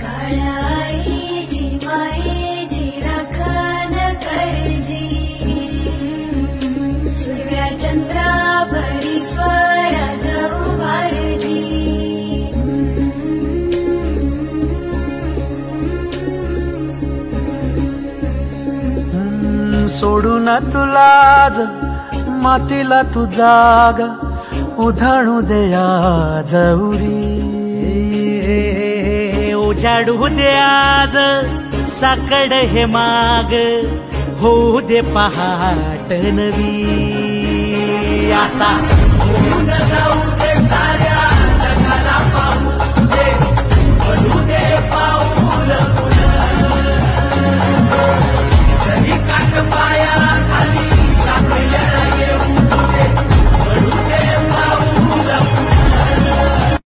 काळाईची मायेची राखण करजी, सूर्या चंद्रा बरी स्वराज उभारजी. सोडून तुला ज मातीला तू जाग उधाणू दे आज उरी. उजाडू दे आज साकड हे माग, होऊ दे पहाट नवी. आता जाऊ दे साऱ्या